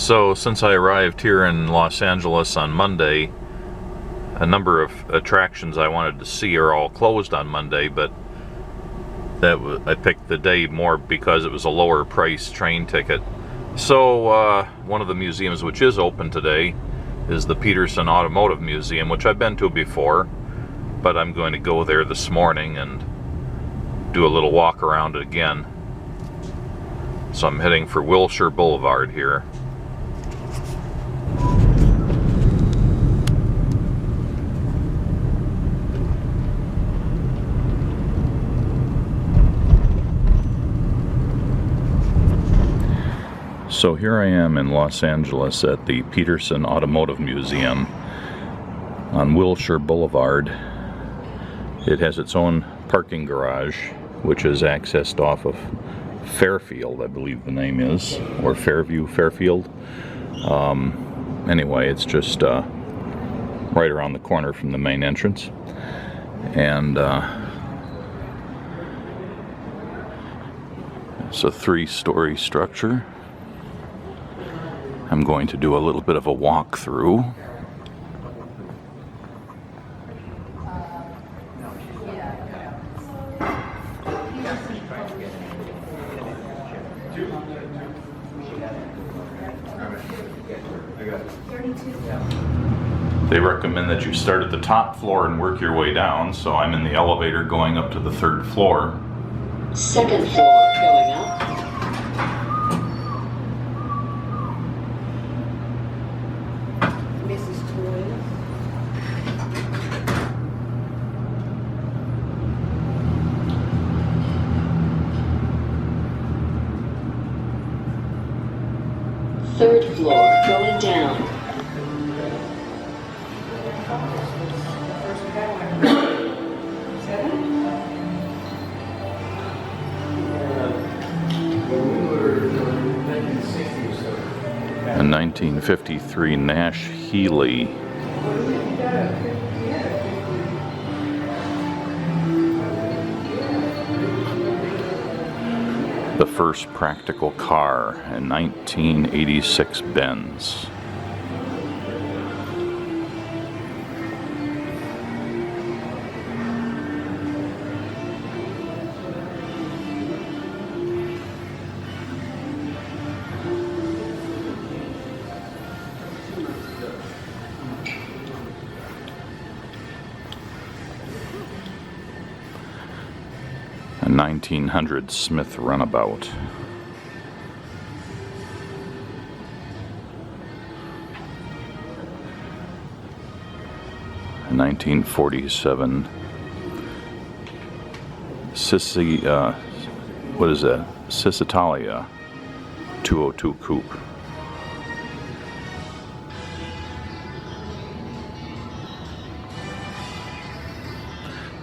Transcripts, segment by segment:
So since I arrived here in Los Angeles on Monday, a number of attractions I wanted to see are all closed on Monday, but I picked the day more because it was a lower price train ticket. So one of the museums which is open today is the Petersen Automotive Museum, which I've been to before, but I'm going to go there this morning and do a little walk around it again. So I'm heading for Wilshire Boulevard here. So here I am in Los Angeles at the Petersen Automotive Museum on Wilshire Boulevard. It has its own parking garage, which is accessed off of Fairfield, I believe the name is, or Fairfield. Anyway, it's just right around the corner from the main entrance. And it's a 3-story structure. I'm going to do a little bit of a walk through. They recommend that you start at the top floor and work your way down, so I'm in the elevator going up to the 3rd floor. 2nd floor going up. Third floor going down. A 1953 Nash Healey. The first practical car, a 1986 Benz. A 1900 Smith Runabout. A 1947 Italia 202 Coupe.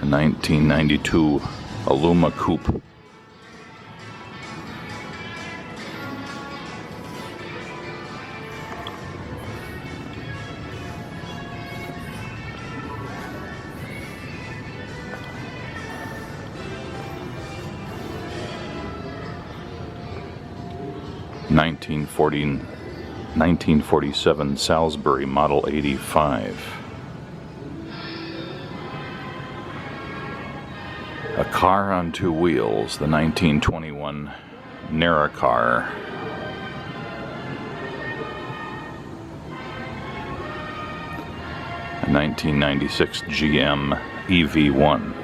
A 1992 Aluma Coupe. A 1947 Salisbury Model 85. A car on 2 wheels, the 1921 Naracar. A 1996 GM EV1.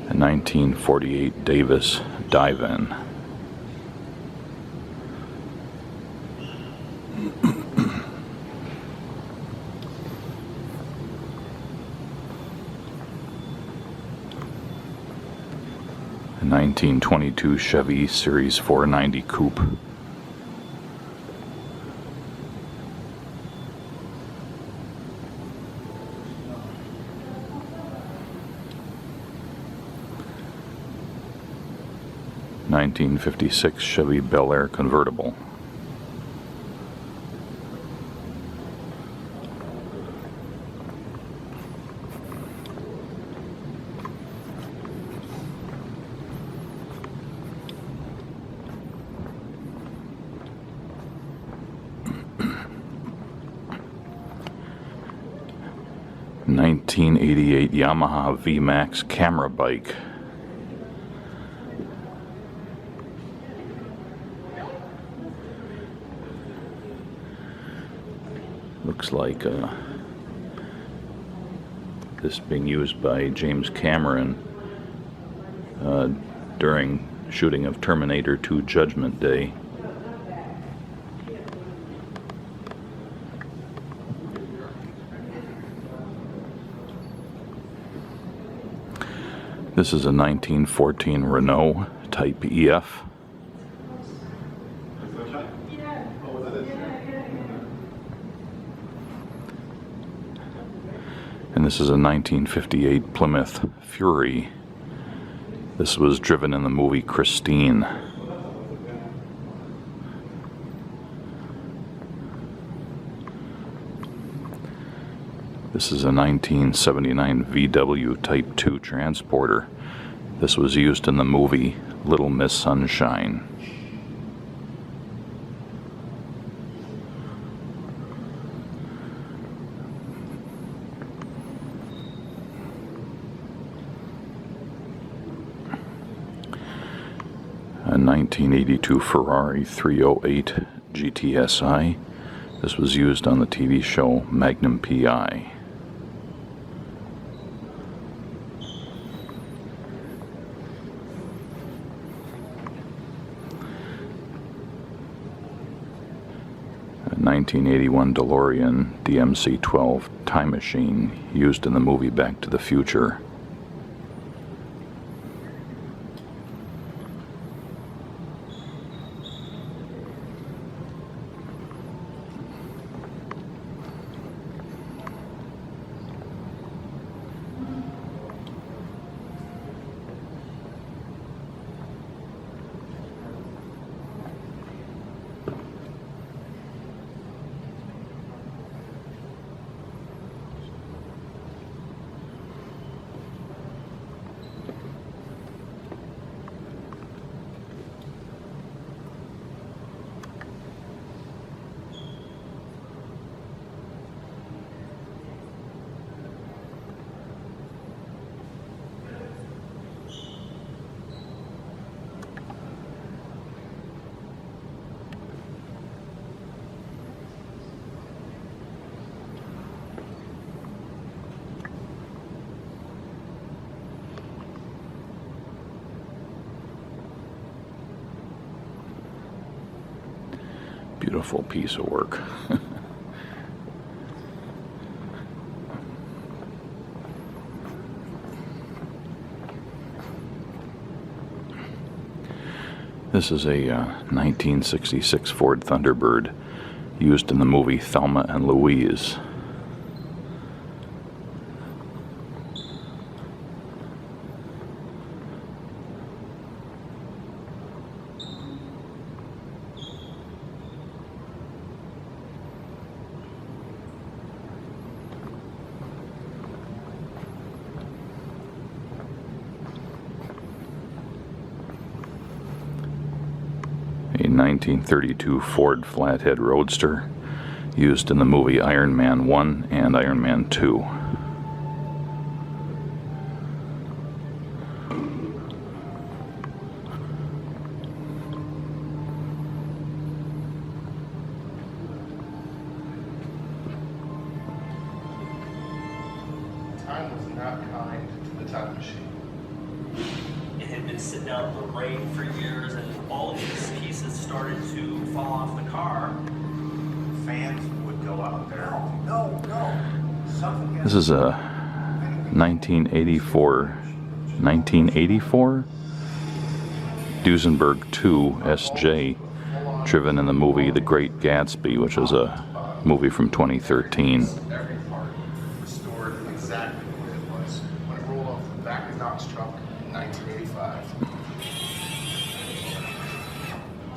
A 1948 Davis Divan. A 1922 Chevy Series 490 Coupe. A 1956 Chevy Bel Air convertible. 1988 Yamaha VMAX camera bike. Looks like this being used by James Cameron during shooting of Terminator 2 Judgment Day. This is a 1914 Renault Type EF. And this is a 1958 Plymouth Fury. This was driven in the movie Christine. This is a 1979 VW Type 2 transporter. This was used in the movie Little Miss Sunshine. A 1982 Ferrari 308 GTSI. This was used on the TV show Magnum P.I. A 1981 DeLorean DMC-12 time machine used in the movie Back to the Future. Beautiful piece of work. This is a 1966 Ford Thunderbird used in the movie Thelma and Louise. A 1932 Ford Flathead Roadster used in the movie Iron Man 1 and Iron Man 2. Time was not kind to the time machine. It had been sitting out in the rain for years, and all of these pieces started to fall off the car. Fans would go out there. No. Something This is a 1984 Duesenberg 2 SJ, driven in the movie The Great Gatsby, which was a movie from 2013. Every part restored exactly the way it was when it rolled off the back of Doc's truck in 1985.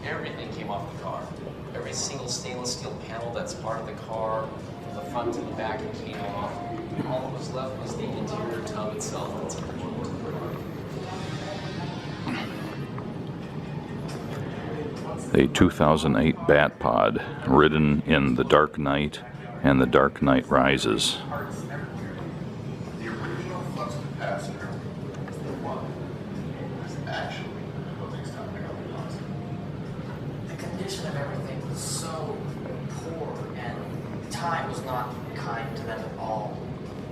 Everything came off the car. Every single stainless steel panel that's part of the car, from the front to the back, it came off. All that was left was the interior tub itself that's original. A 2008 Bat Pod, ridden in The Dark Knight and The Dark Knight Rises. time was not kind to them at all.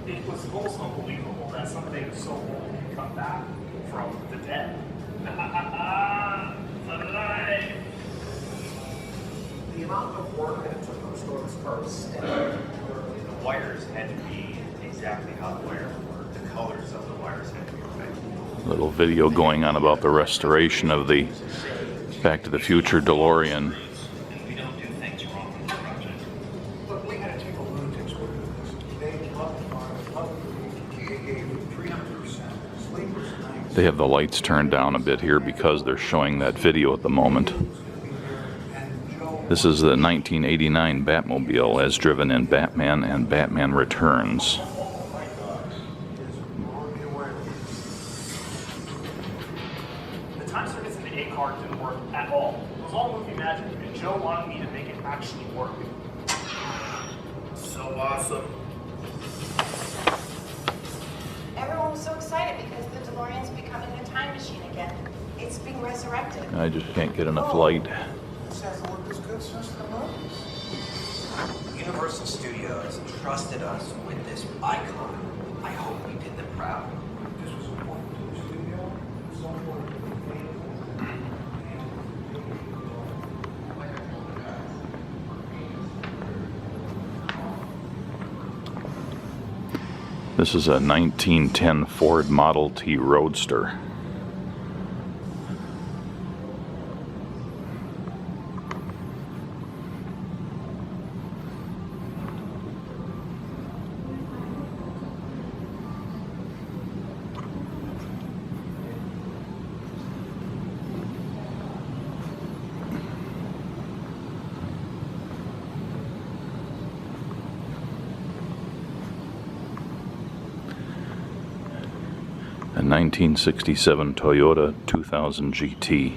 It was almost unbelievable that something so old can come back from the dead. Alive! The amount of work that it took to restore this car was staggering. The wires had to be exactly how the wires were. The colors of the wires had to be perfect. Little video going on about the restoration of the Back to the Future DeLorean. We don't do things wrong in the project. Look, we had to take a lunatics with this. They came up and they gave 300%. Sleepers nights. They have the lights turned down a bit here because they're showing that video at the moment. This is the 1989 Batmobile as driven in Batman and Batman Returns. The time circuits in the A car didn't work at all. It was all movie magic, and Joe wanted me to make it actually work. So awesome. Everyone was so excited because the DeLorean's becoming a time machine again. It's being resurrected. I just can't get enough light. This hasn't worked as good since the movies. Universal Studios trusted us with this icon. I hope we did them proud. This was important to the studio. So important to the This is a 1910 Ford Model T Roadster. A 1967 Toyota 2000 GT.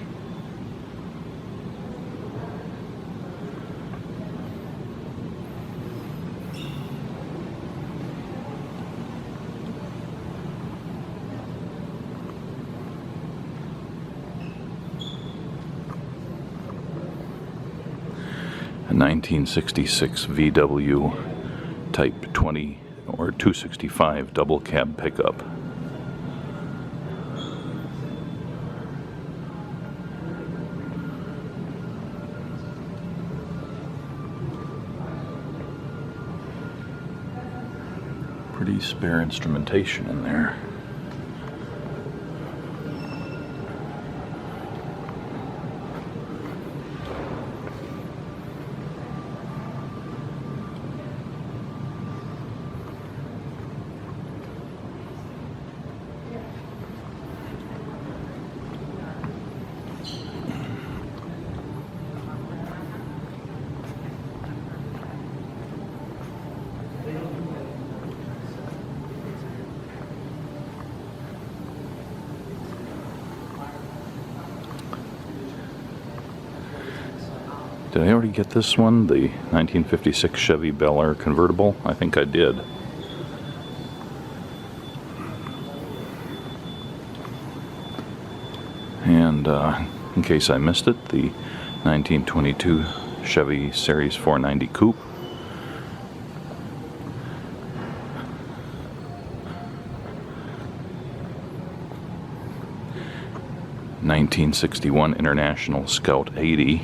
A 1966 VW Type 20 or 265 double cab pickup. Pretty spare instrumentation in there. Did I already get this one? The 1956 Chevy Bel Air convertible? I think I did. And in case I missed it, the 1922 Chevy Series 490 Coupe. '61 International Scout 80.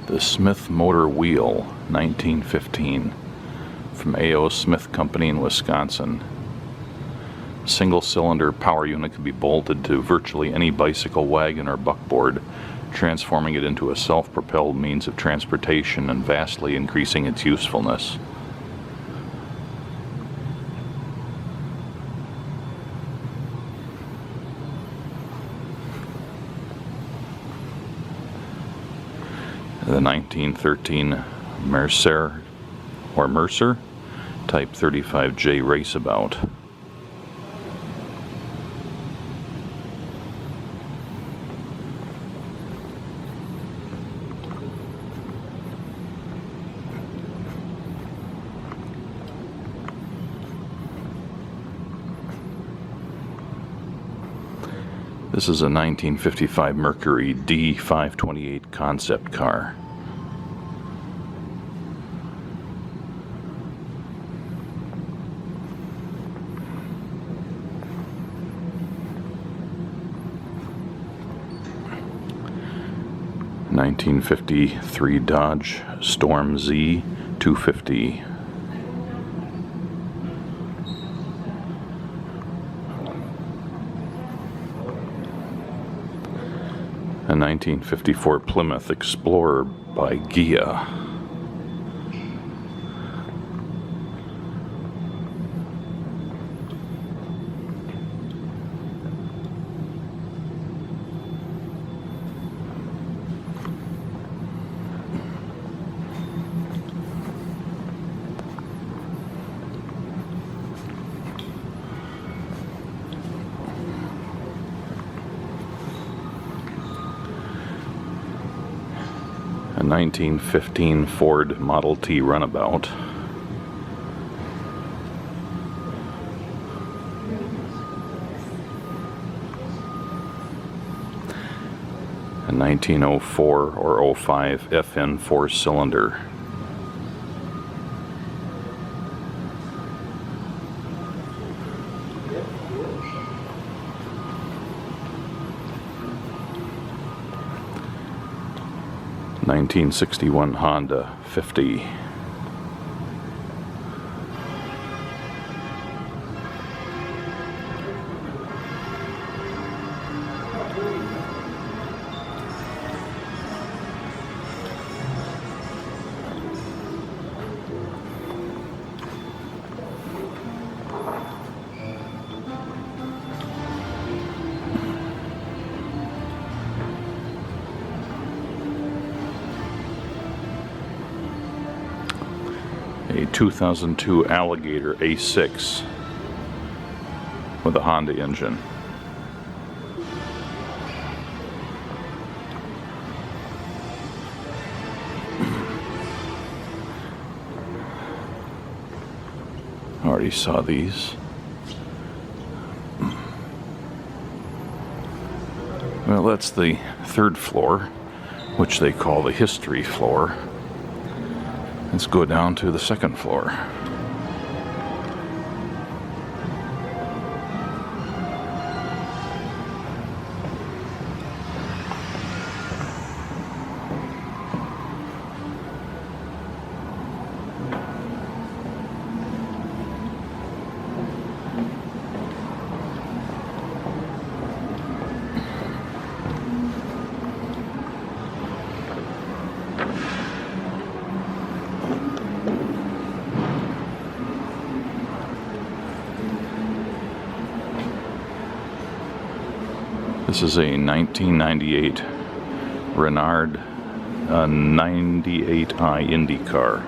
The Smith Motor Wheel, 1915, from A.O. Smith Company in Wisconsin. Single-cylinder power unit can be bolted to virtually any bicycle, wagon, or buckboard, transforming it into a self-propelled means of transportation and vastly increasing its usefulness. The 1913 Mercer Type 35J Raceabout. This is a 1955 Mercury D528 concept car. (1953) Dodge Storm Z 250. A 1954 Plymouth Explorer by Gia. A 1915 Ford Model T Runabout. A 1904 or 05 FN 4-cylinder. (1961) Honda 50. A 2002 Alligator A6 with a Honda engine. Already saw these. Well, that's the third floor, which they call the history floor. Let's go down to the second floor. This is a 1998 Renard 98i Indy car.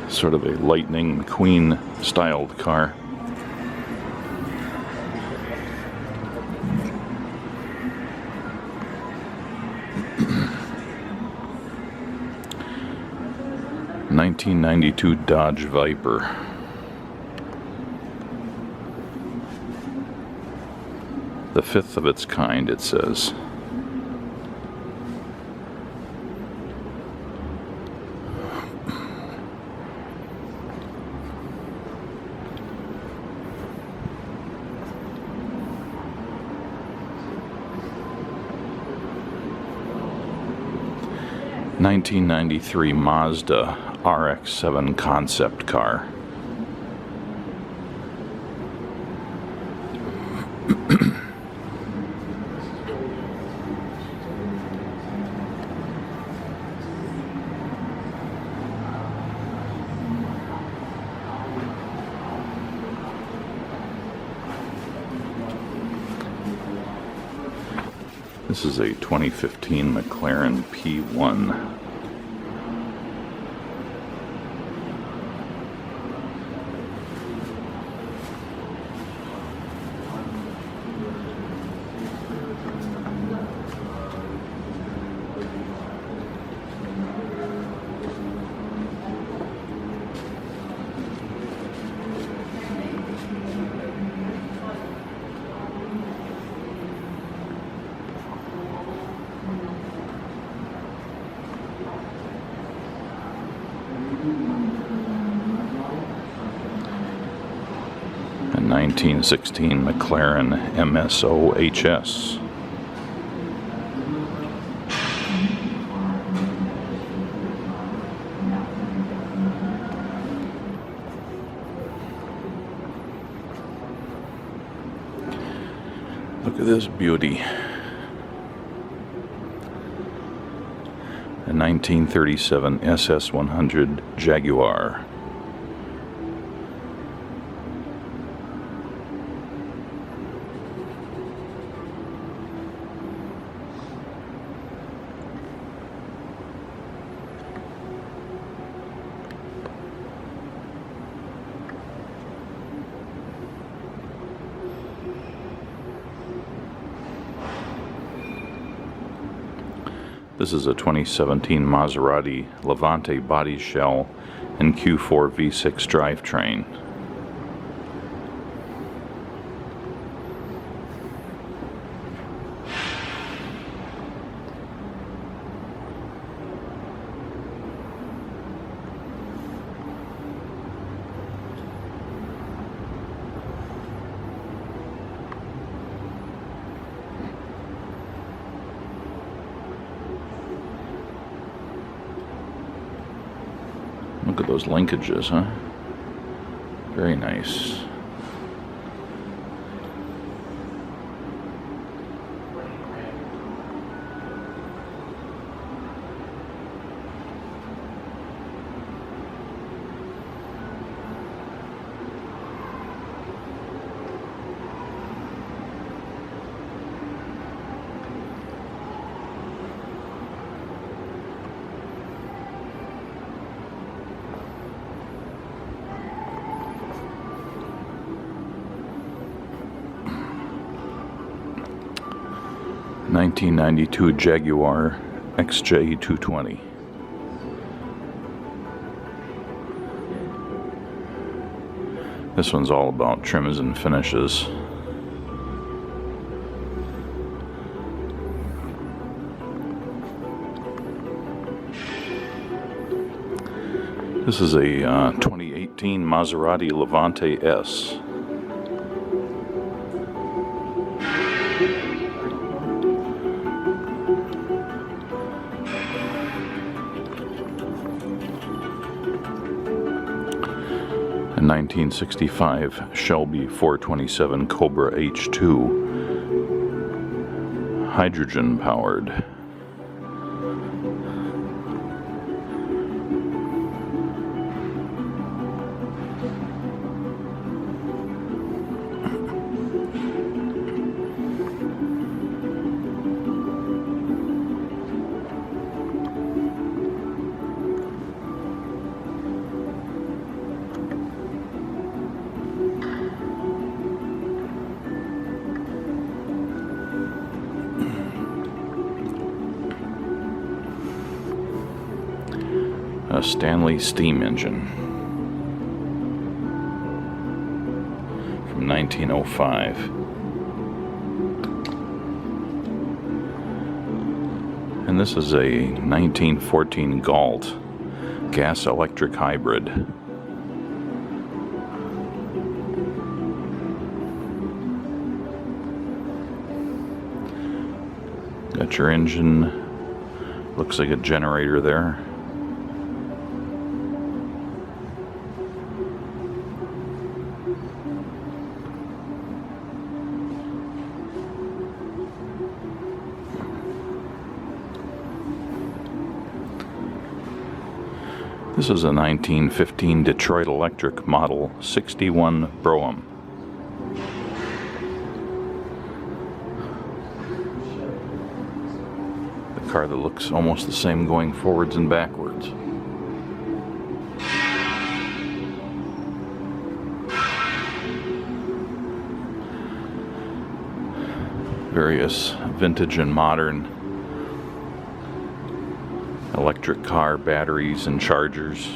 Sort of a Lightning McQueen styled car. (1992) Dodge Viper. The fifth of its kind, it says. (1993) Mazda RX-7 concept car. This is a 2015 McLaren P1. 1916 McLaren MSO HS. Look at this beauty. A 1937 SS100 Jaguar. This is a 2017 Maserati Levante body shell and Q4 V6 drivetrain. Look at those linkages, huh? Very nice. (1992) Jaguar XJ220. This one's all about trims and finishes. This is a 2018 Maserati Levante S. A 1965 Shelby 427 Cobra H2, hydrogen powered. A Stanley steam engine from 1905. And this is a 1914 Galt gas electric hybrid. Got your engine, looks like a generator there. This is a 1915 Detroit Electric Model 61 Brougham. The car that looks almost the same going forwards and backwards. Various vintage and modern electric car batteries and chargers.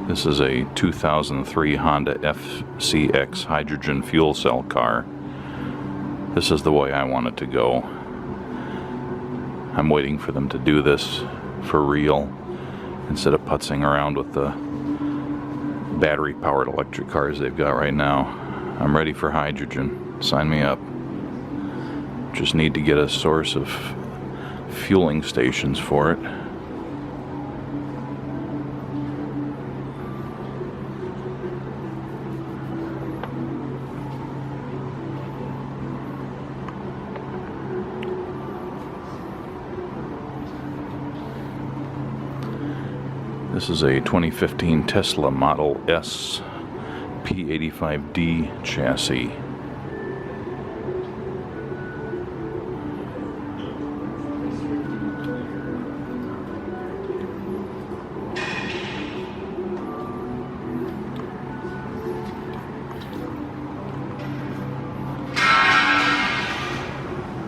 This is a 2003 Honda FCX hydrogen fuel cell car. This is the way I want it to go. I'm waiting for them to do this for real, instead of putzing around with the battery-powered electric cars they've got right now. I'm ready for hydrogen. Sign me up. Just need to get a source of fueling stations for it. This is a 2015 Tesla Model S P85D chassis.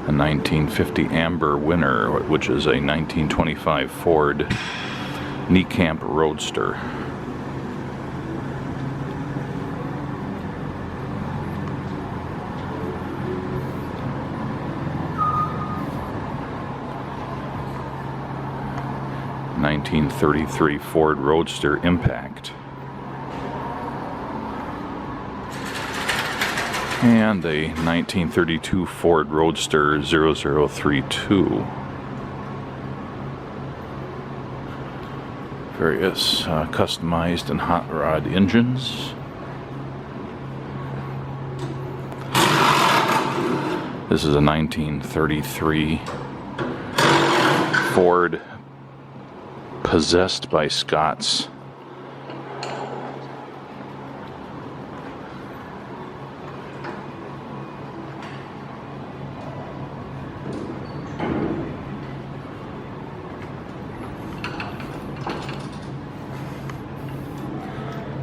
A 1950 Amber Winner, which is a 1925 Ford Camp Roadster. (1933) Ford Roadster Impact. And a 1932 Ford Roadster 0032. Various customized and hot rod engines. This is a 1933 Ford Possessed by Scots.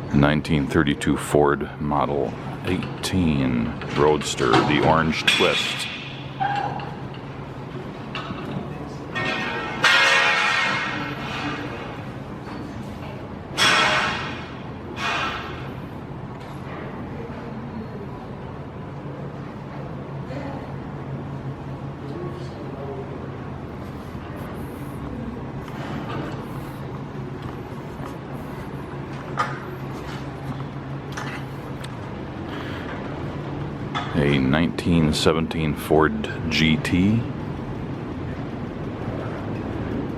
A 1932 Ford Model 18 Roadster, the Orange Twist. A 1917 Ford GT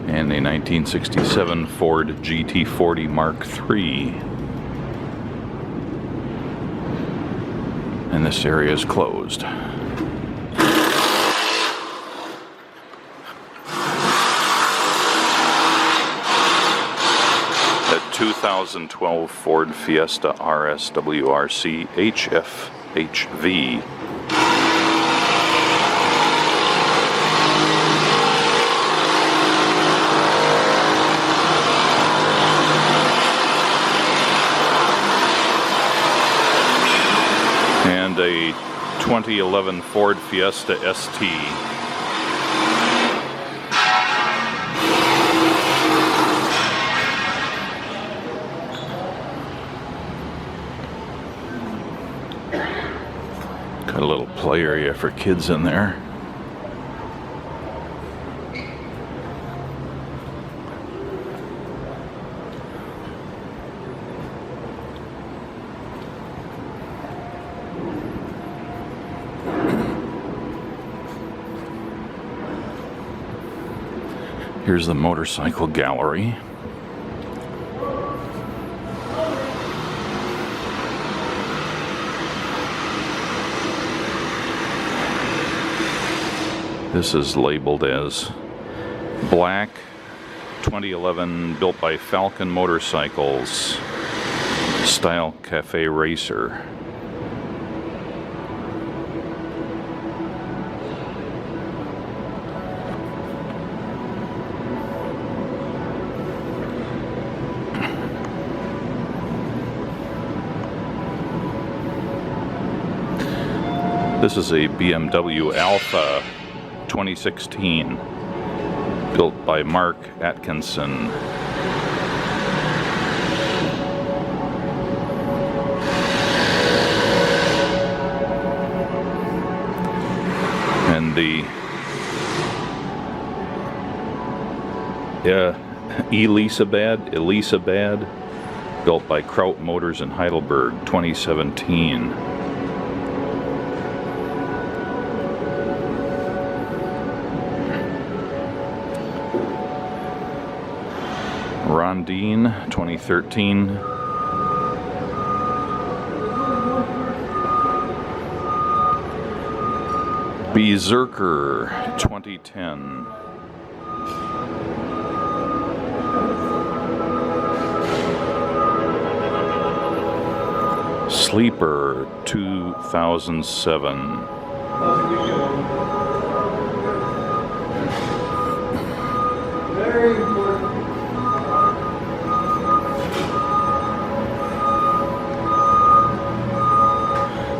and a 1967 Ford GT40 Mark III. And this area is closed. A 2012 Ford Fiesta RS WRC HV. And a 2011 Ford Fiesta ST. Got a little play area for kids in there. Here's the motorcycle gallery. This is labeled as black 2011 built by Falcon Motorcycles Style Cafe Racer. This is a BMW Alpha 2016, built by Mark Atkinson. And the Elisabad, built by Kraut Motors in Heidelberg, 2017. Rondine, 2013. Berserker, 2010. Sleeper, 2007.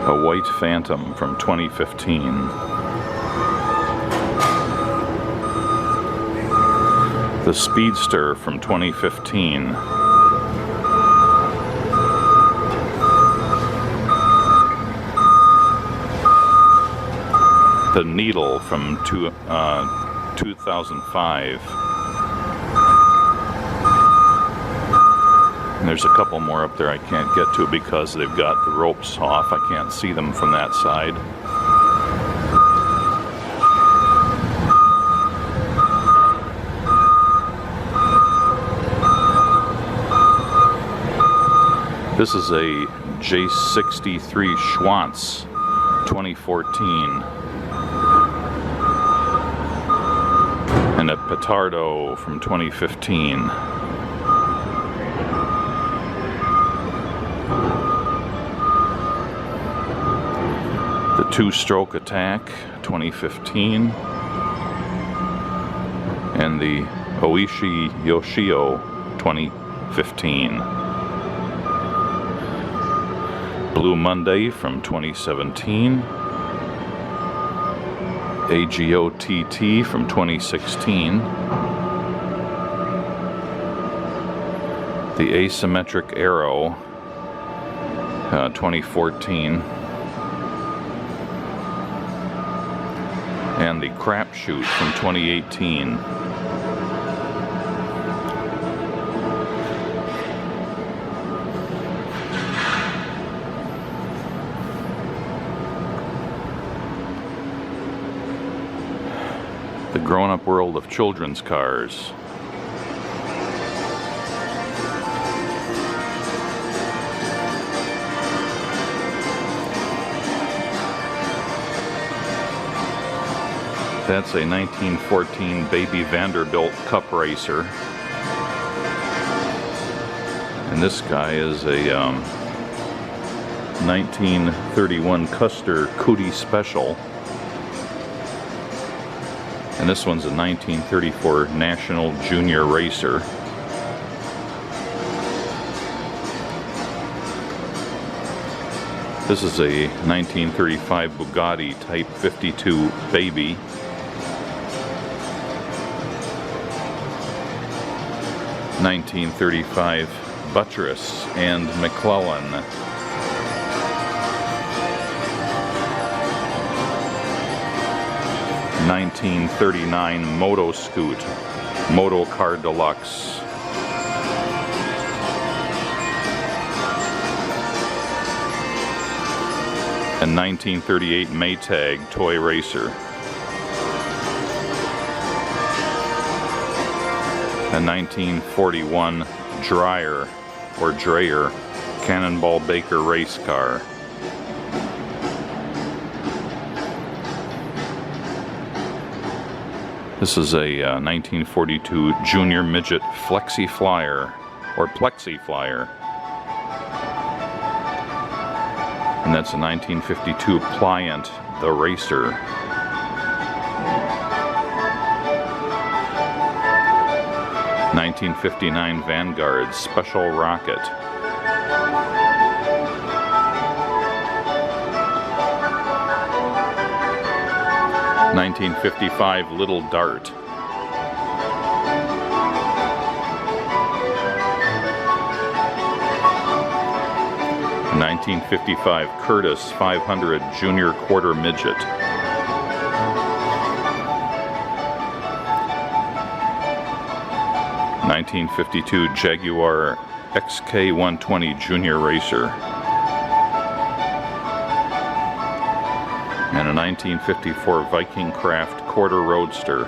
A White Phantom from 2015. The Speedster from 2015. The Needle from 2005. And there's a couple more up there I can't get to because they've got the ropes off. I can't see them from that side. This is a J63 Schwantz 2014. And a Petardo from 2015. The Two-Stroke Attack 2015. And the Oishi Yoshio 2015. Blue Monday from 2017. AGOTT from 2016. The Asymmetric Arrow 2014. And the Crapshoot from 2018. The grown-up world of children's cars. That's a 1914 Baby Vanderbilt Cup Racer. And this guy is a 1931 Custer Cootie Special. And this one's a 1934 National Junior Racer. This is a 1935 Bugatti Type 52 Baby. 1935 Buttress and McClellan. $1939 Moto Scoot, Moto Car Deluxe. And 1938 Maytag Toy Racer. A 1941 Dreyer or Dreyer Cannonball Baker race car. This is a 1942 Junior Midget Flexi Flyer or Plexi Flyer. And that's a 1952 Pliant the Racer. (1959) Vanguard Special Rocket. (1955) Little Dart. (1955) Curtis 500 Junior Quarter Midget. 1952 Jaguar XK120 Junior Racer. And a 1954 Viking Craft Quarter Roadster.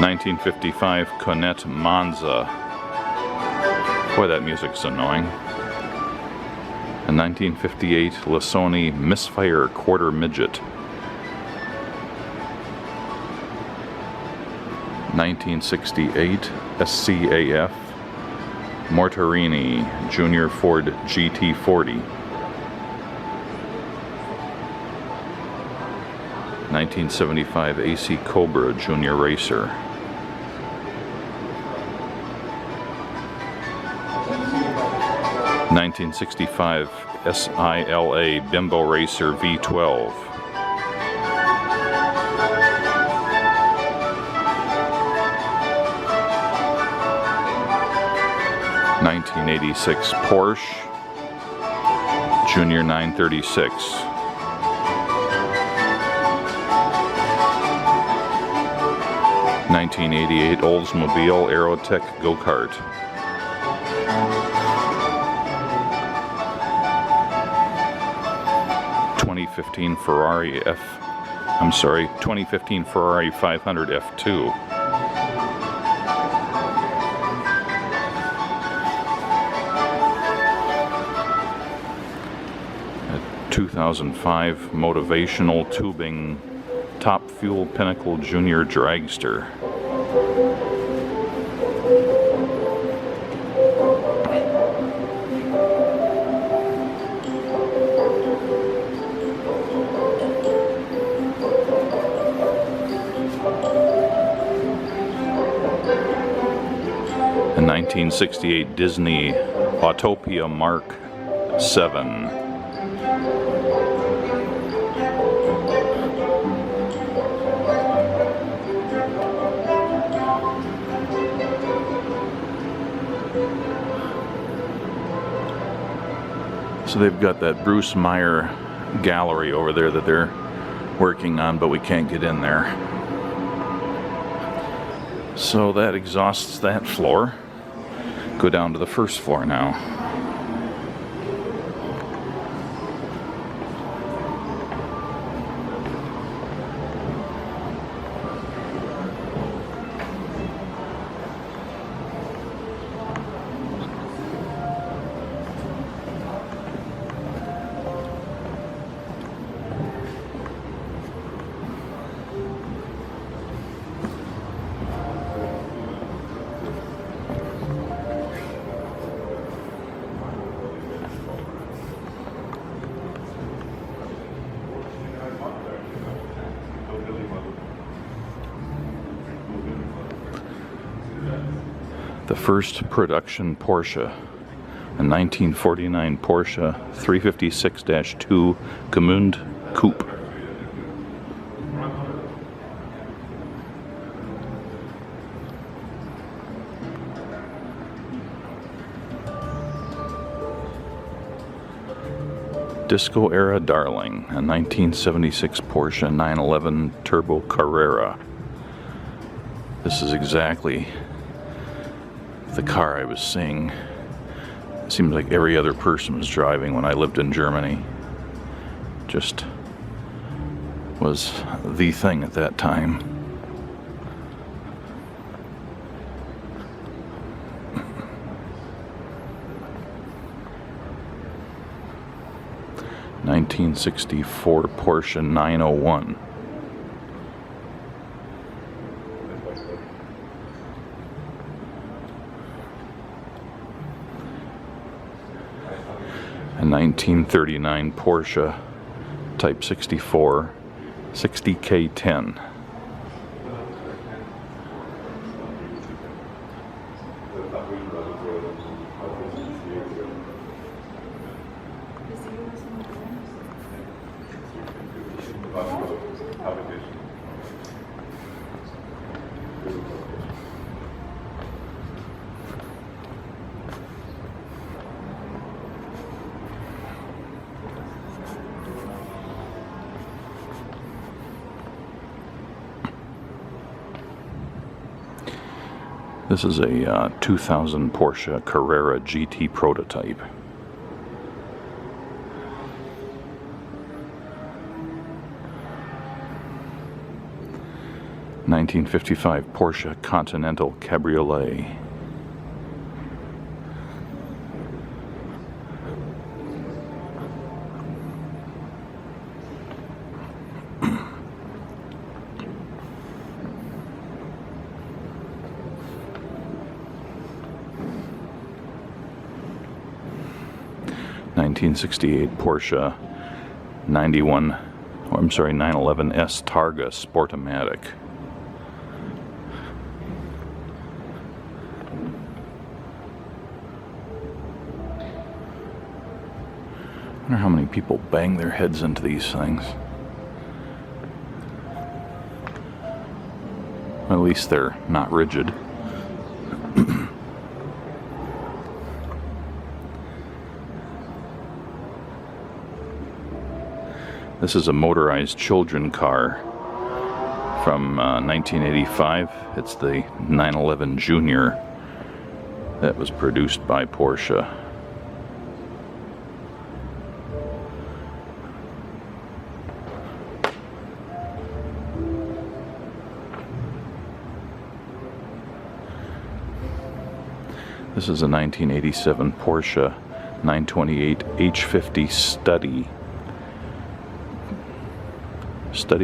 (1955) Cornet Monza. Boy, that music's annoying. A 1958 Lissoni Misfire Quarter Midget. 1968 SCAF Mortarini Junior Ford GT40. 1975 AC Cobra Junior Racer. 1965 SILA Bimbo Racer V12. 1986 Porsche Junior 936. 1988 Oldsmobile Aerotech Go-Kart. 2015 Ferrari 500 F2. 2005 Motivational Tubing Top Fuel Pinnacle Junior Dragster. A 1968 Disney Autopia Mark 7. 'So they've got that Bruce Meyer gallery over there that they're working on, but we can't get in there. So that exhausts that floor. Go down to the first floor now. The first production Porsche, a 1949 Porsche 356-2 Gmünd Coupe. Disco Era Darling, a 1976 Porsche 911 Turbo Carrera. This is exactly the car I was seeing. It seemed like every other person was driving when I lived in Germany. Just was the thing at that time. (1964) Porsche 901. A 1939 Porsche Type 64 60K10. This is a 2000 Porsche Carrera GT prototype. (1955) Porsche Continental Cabriolet. (1968) Porsche 911 S Targa Sportomatic. I wonder how many people bang their heads into these things. At least they're not rigid. This is a motorized children car from 1985. It's the 911 Junior that was produced by Porsche. This is a 1987 Porsche 928 H50 study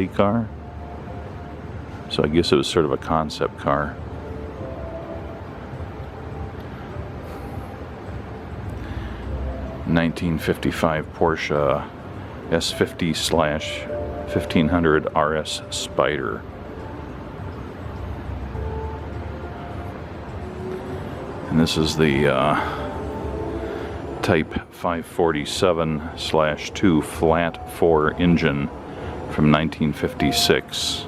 car. So I guess it was sort of a concept car. (1955) Porsche S50/1500 RS Spider. And this is the Type 547/2 flat 4 engine from 1956.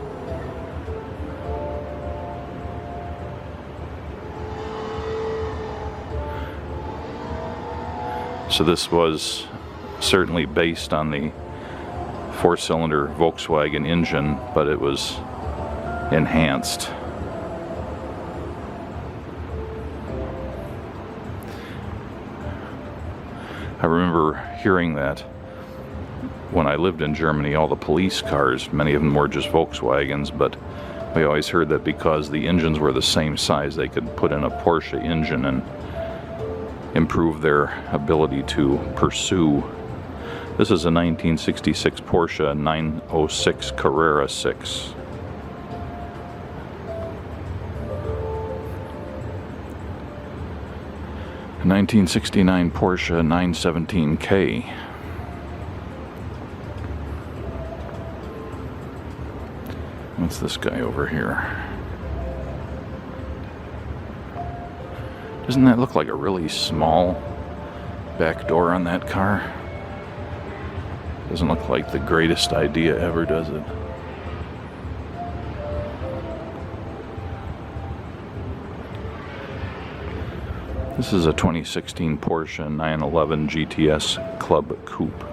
So this was certainly based on the 4-cylinder Volkswagen engine, but it was enhanced. I remember hearing that when I lived in Germany, all the police cars, many of them were just Volkswagens, but we always heard that because the engines were the same size, they could put in a Porsche engine and improve their ability to pursue. This is a 1966 Porsche 906 Carrera 6. A 1969 Porsche 917K. What's this guy over here? Doesn't that look like a really small back door on that car? Doesn't look like the greatest idea ever, does it? This is a 2016 Porsche 911 GTS Club Coupe.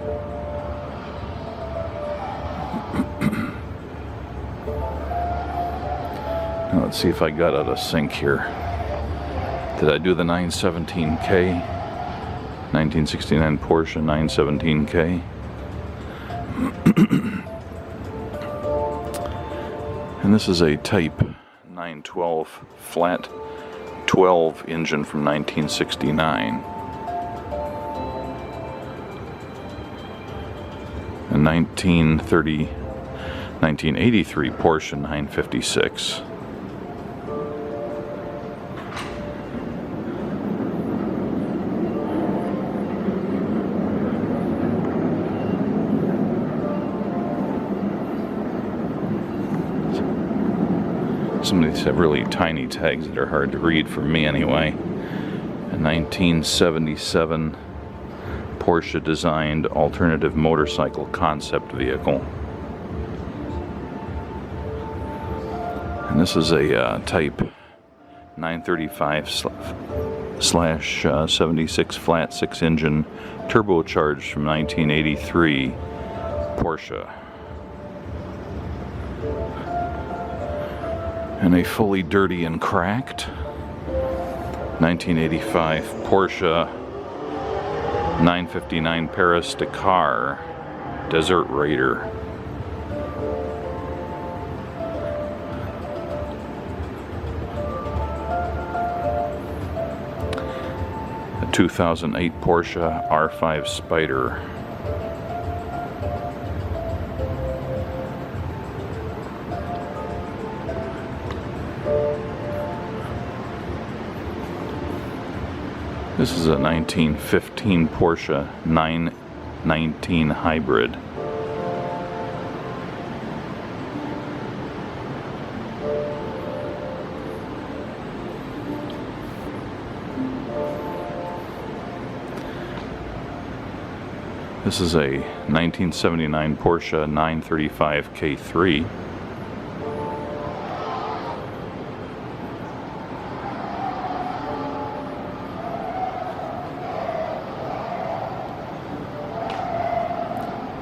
Now let's see if I got out of sync here. Did I do the 917K? 1969 Porsche 917K. And this is a Type 912 flat 12 engine from 1969. A 1983 Porsche 956. Some of these have really tiny tags that are hard to read for me anyway. A 1977 Porsche designed alternative motorcycle concept vehicle. And this is a Type 935/76 flat 6 engine turbocharged from 1983 Porsche. And a fully dirty and cracked 1985 Porsche 959 Paris Dakar Desert Raider. A 2008 Porsche R5 Spider. This is a 1915 Porsche 919 Hybrid. This is a 1979 Porsche 935 K3.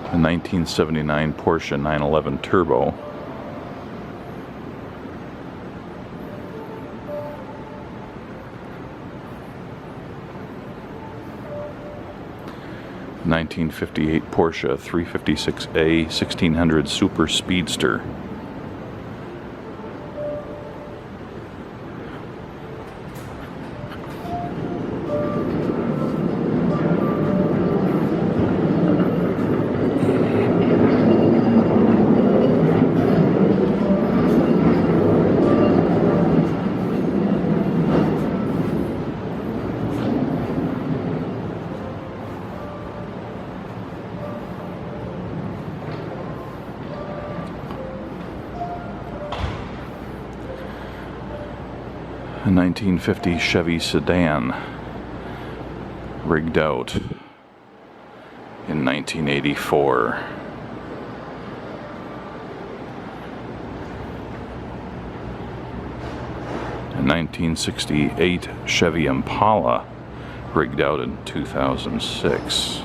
A 1979 Porsche 911 Turbo. A 1958 Porsche 356A 1600 Super Speedster. A 1950 Chevy sedan, rigged out in 1984. A 1968 Chevy Impala, rigged out in 2006.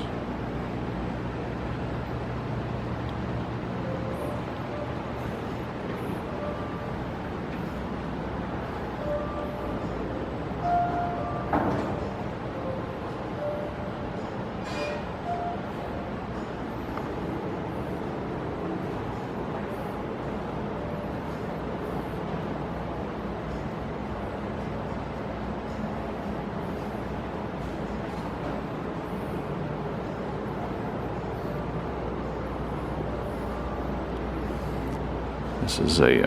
This is a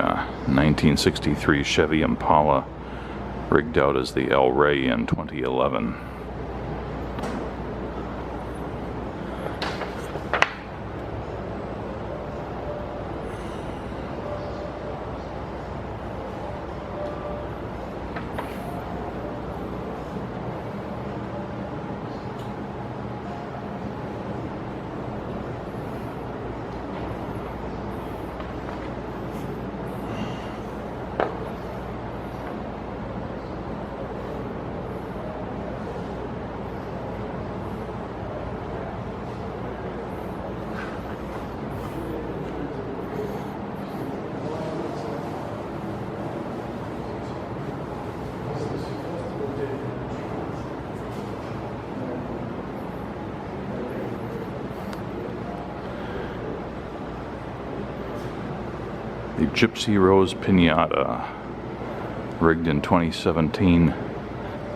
1963 Chevy Impala, rigged out as the El Rey in 2011. The Gypsy Rose Pinata, rigged in 2017,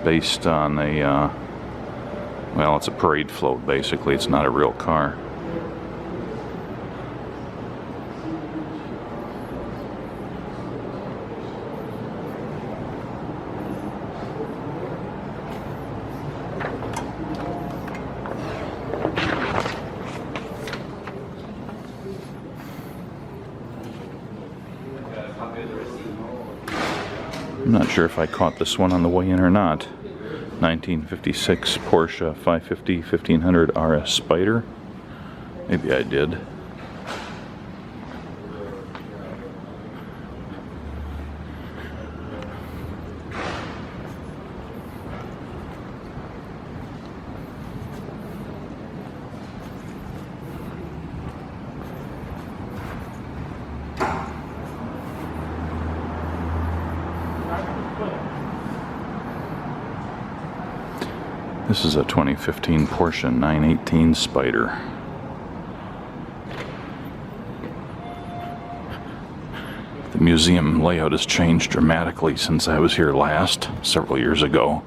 based on a, well, it's a parade float basically, it's not a real car. I'm not sure if I caught this one on the way in or not. 1956 Porsche 550 1500 RS Spider. Maybe I did. This is a 2015 Porsche 918 Spider. The museum layout has changed dramatically since I was here last, several years ago.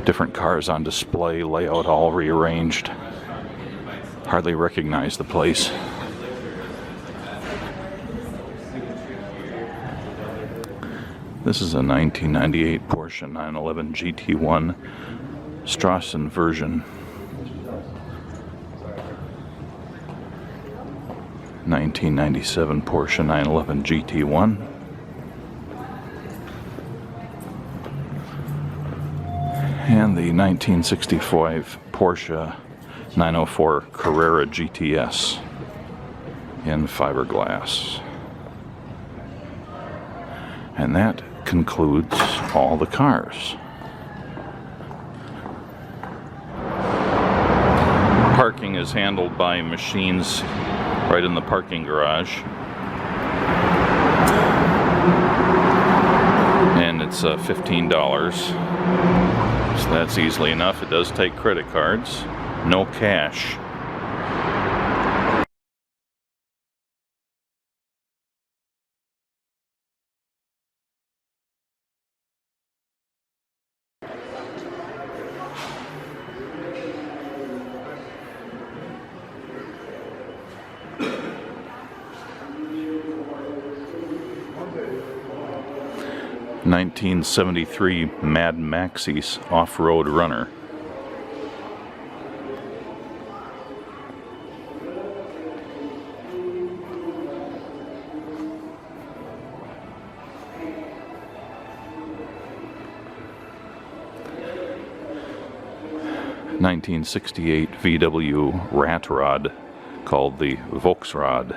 Different cars on display, layout all rearranged. Hardly recognize the place. This is a 1998 Porsche 911 GT1 Strassen version. 1997 Porsche 911 GT1. And the 1965 Porsche 904 Carrera GTS in fiberglass. And that concludes all the cars. Parking is handled by machines right in the parking garage. And it's $15. So that's easily enough. It does take credit cards, no cash. (1973) Mad Maxie's off-road runner. (1968) VW rat rod called the Volksrad.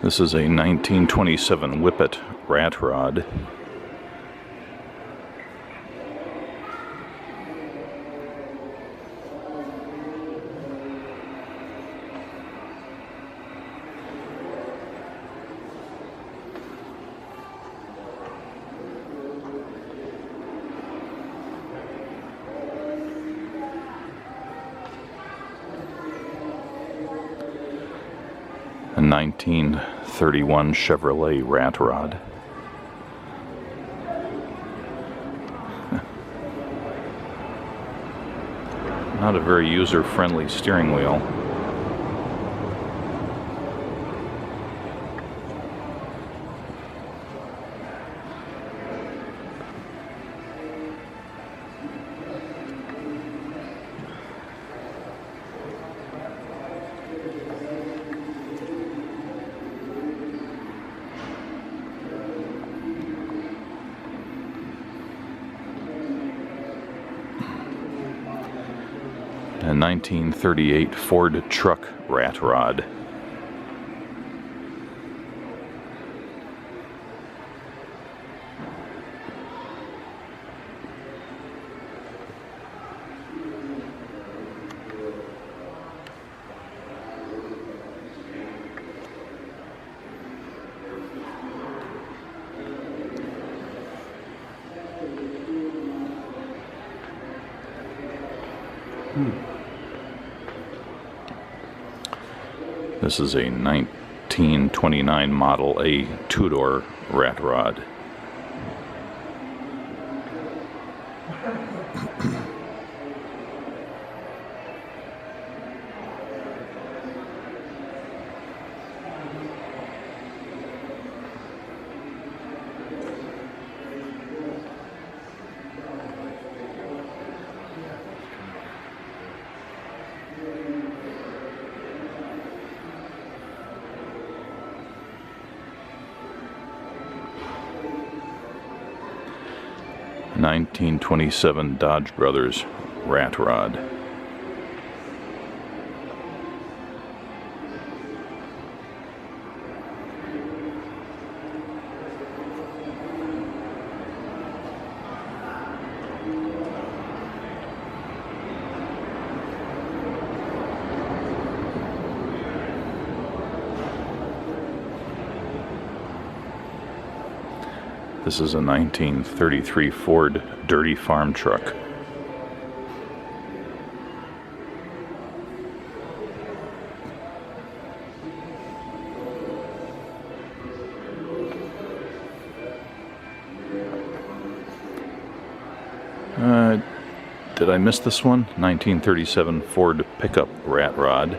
This is a 1927 Whippet rat rod. A 1931 Chevrolet rat rod. Not a very user-friendly steering wheel. A 1938 Ford truck rat rod. This is a 1929 Model A two-door rat rod. 1927 Dodge Brothers rat rod. This is a 1933 Ford Dirty Farm Truck. Did I miss this one? 1937 Ford pickup rat rod.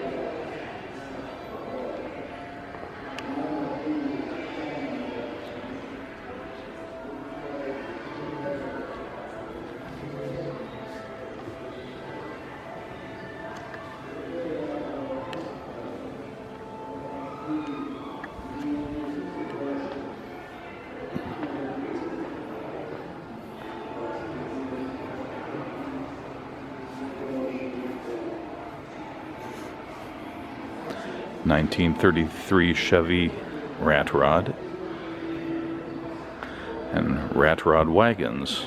(1933) Chevy rat rod and rat rod wagons.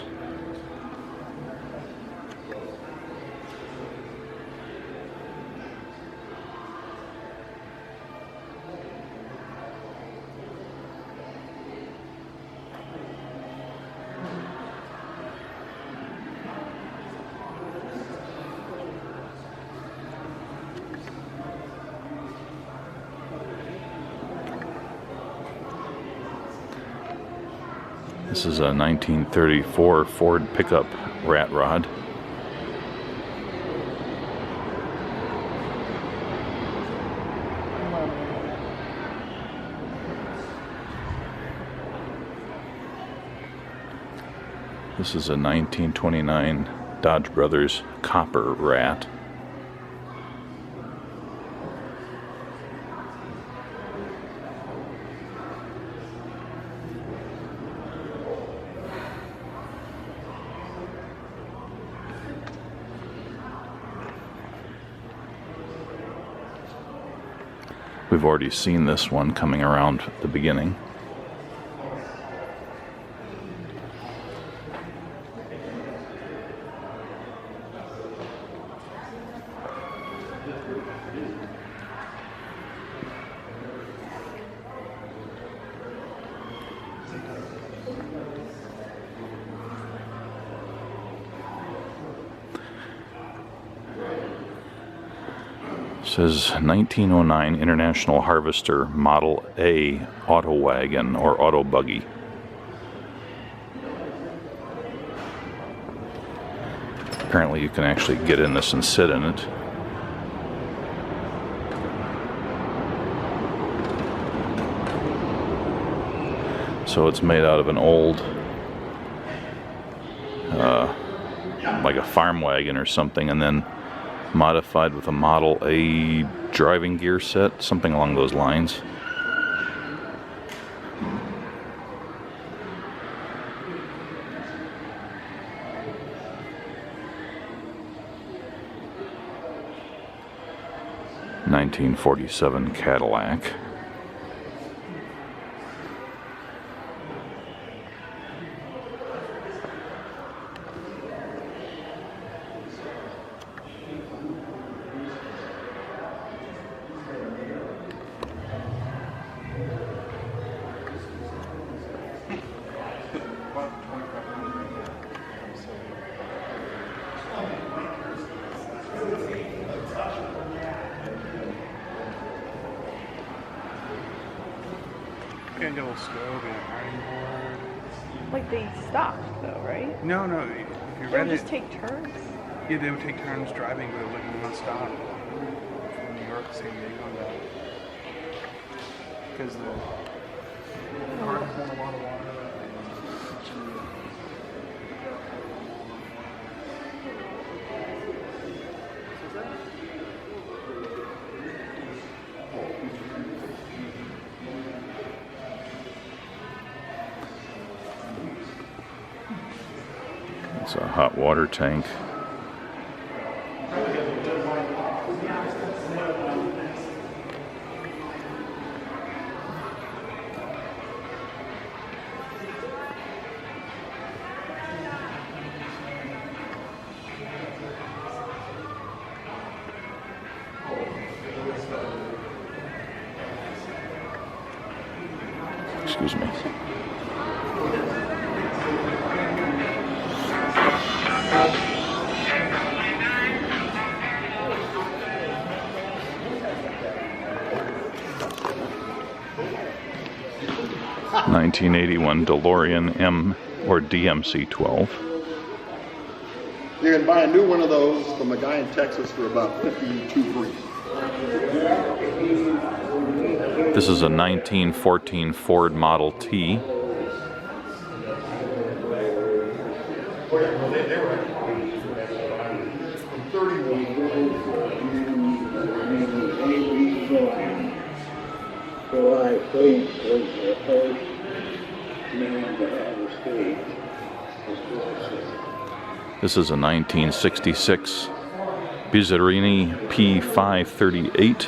This is a 1934 Ford pickup rat rod. This is a 1929 Dodge Brothers copper rat. We've already seen this one coming around at the beginning. Says 1909 International Harvester Model A auto wagon or auto buggy. Apparently you can actually get in this and sit in it. So it's made out of an old like a farm wagon or something, and then modified with a Model A driving gear set, something along those lines. (1947) Cadillac. And a little stove and a ironing board. Like they stopped though, right? No, if you They read would just it, take turns. yeah, they would take turns driving, but it wouldn't non-stop. From New York to San Diego and back. Because the car had a lot of water. It's a hot water tank. Excuse me. (1981) DeLorean M or DMC 12. You can buy a new one of those from a guy in Texas for about $52 free. This is a 1914 Ford Model T. This is a 1966 Bizzarrini P538.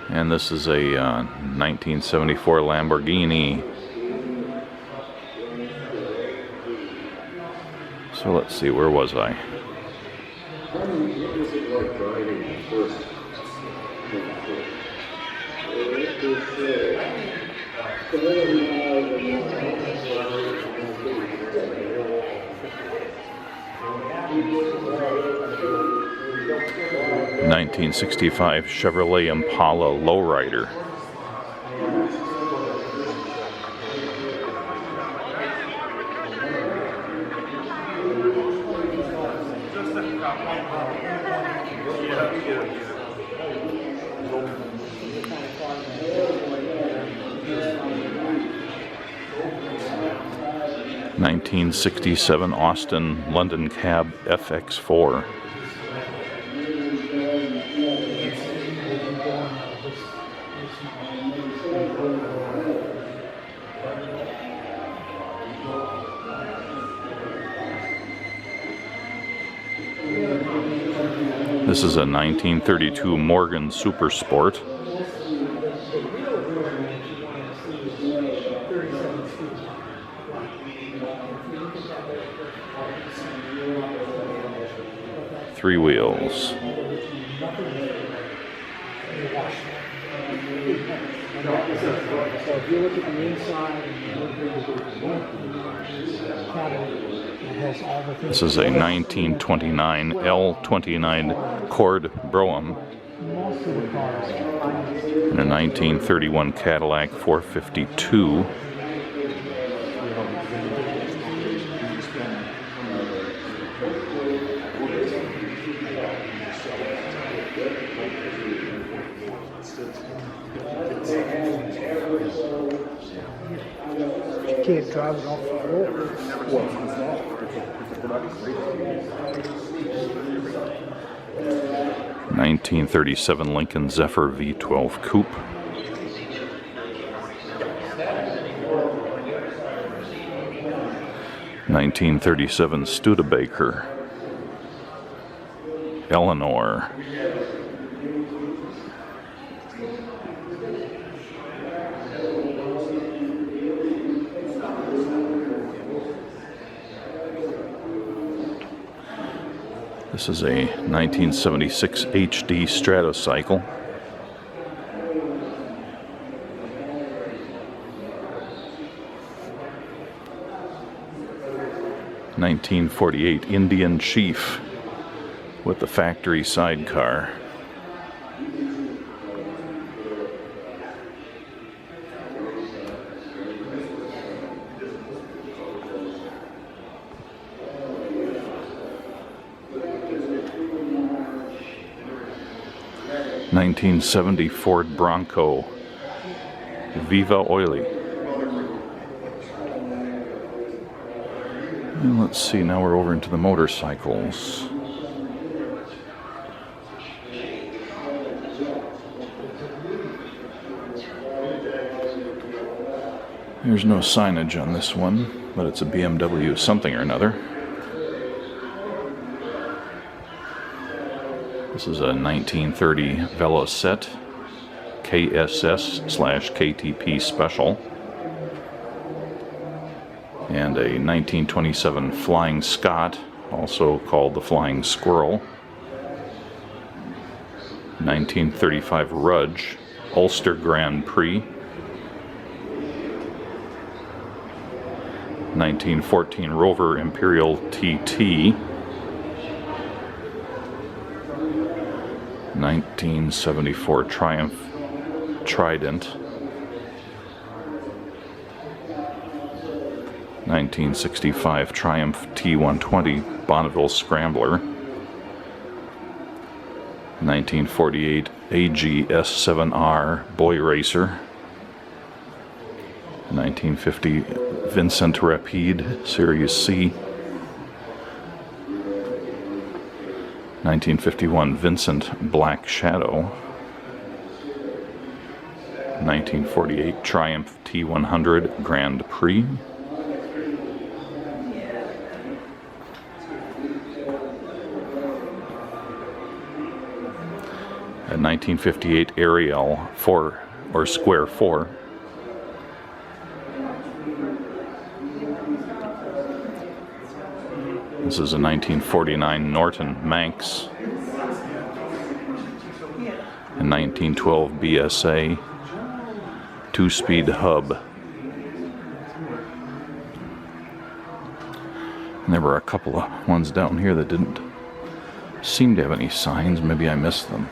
And this is a 1974 Lamborghini. So let's see, where was I? (1965) Chevrolet Impala Lowrider. (1967) Austin London Cab FX4. This is a 1932 Morgan Super Sport. Three wheels. So if you look at the inside and you look at it has all the things. This is a 1929 L29 Cord Brougham Most of the cars and a 1931 Cadillac 452. you can't drive it off the road. 1937 Lincoln Zephyr V12 Coupe. (1937) Studebaker Eleanor. This is a 1976 HD Stratocycle. (1948) Indian Chief with the factory sidecar. (1970) Ford Bronco Viva Oily. And let's see, now we're over into the motorcycles. There's no signage on this one, but it's a BMW something or another. This is a 1930 Velocette KSS/KTP Special. And a 1927 Flying Scot, also called the Flying Squirrel. 1935 Rudge Ulster Grand Prix. 1914 Rover Imperial TT. 1974 Triumph Trident. 1965 Triumph T120 Bonneville Scrambler. 1948 AGS7R Boy Racer. 1950 Vincent Rapide Series C. 1951 Vincent Black Shadow. 1948 Triumph T100 Grand Prix. 1958 Ariel 4 or Square 4. This is a 1949 Norton Manx. A 1912 BSA 2-speed hub. And there were a couple of ones down here that didn't seem to have any signs. Maybe I missed them.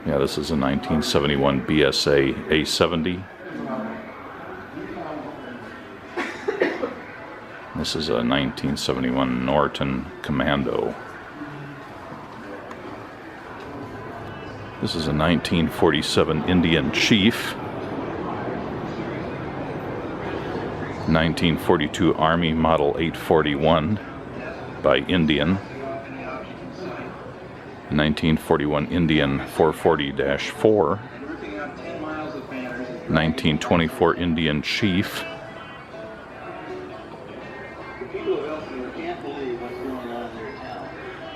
Yeah, this is a 1971 BSA A70. This is a 1971 Norton Commando. This is a 1947 Indian Chief. 1942 Army Model 841 by Indian. 1941 Indian 440-4. 1924 Indian Chief.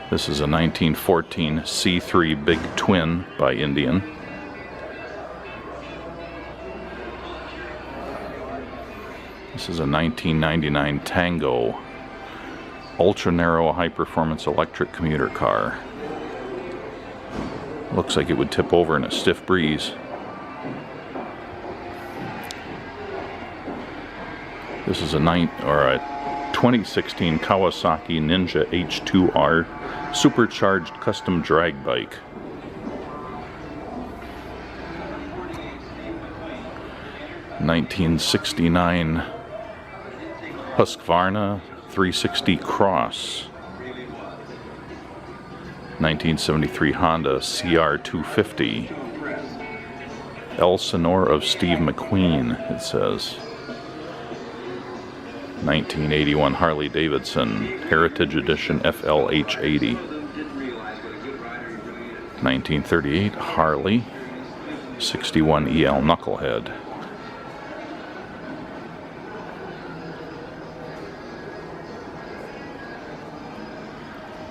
This is a 1914 C3 Big Twin by Indian. This is a 1999 Tango ultra narrow high performance electric commuter car. Looks like it would tip over in a stiff breeze. This is a 2016 Kawasaki Ninja H2R supercharged custom drag bike. (1969) Husqvarna 360 Cross. 1973 Honda CR250. Elsinore of Steve McQueen, it says. 1981 Harley Davidson Heritage Edition FLH80. 1938 Harley 61 EL Knucklehead.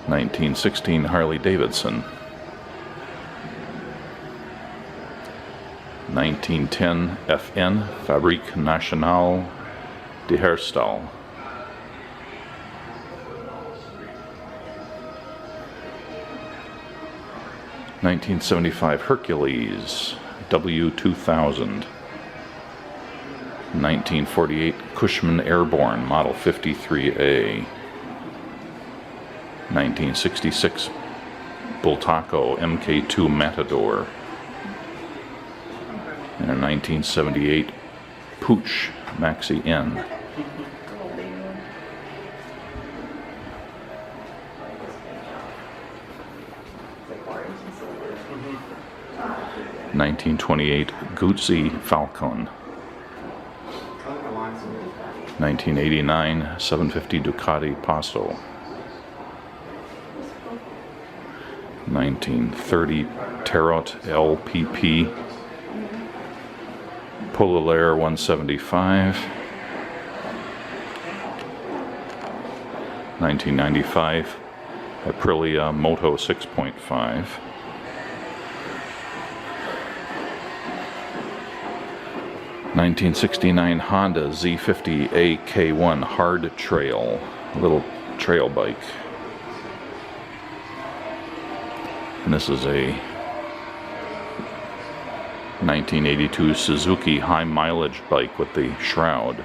1916 Harley Davidson. 1910 FN Fabrique Nationale de Herstal. 1975 Hercules W2000. 1948 Cushman Airborne Model 53A. 1966 Bultaco MK2 Matador. And a 1978 Pooch Maxi N. 1928 Guzzi Falcon. 1989 750 Ducati Passo. 1930 Tarot LPP. Polulaire 175. 1995 Aprilia Moto 6.5. 1969 Honda Z50 AK1 Hard Trail, a little trail bike. And this is a 1982 Suzuki high mileage bike with the shroud.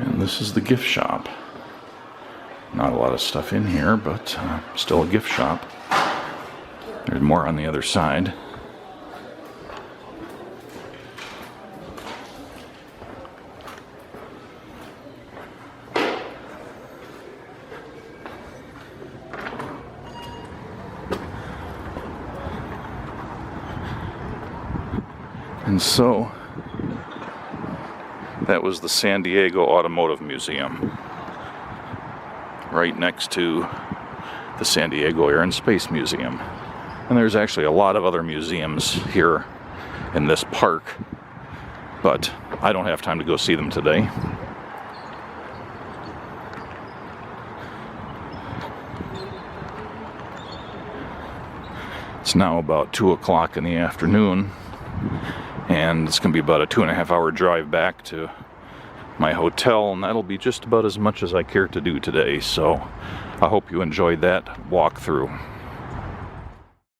And this is the gift shop. Not a lot of stuff in here, but still a gift shop. There's more on the other side. And so, that was the San Diego Automotive Museum, right next to the San Diego Air and Space Museum. And there's actually a lot of other museums here in this park, but I don't have time to go see them today. It's now about 2 o'clock in the afternoon, and it's going to be about a 2.5-hour drive back to my hotel, and that'll be just about as much as I care to do today. So I hope you enjoyed that walkthrough.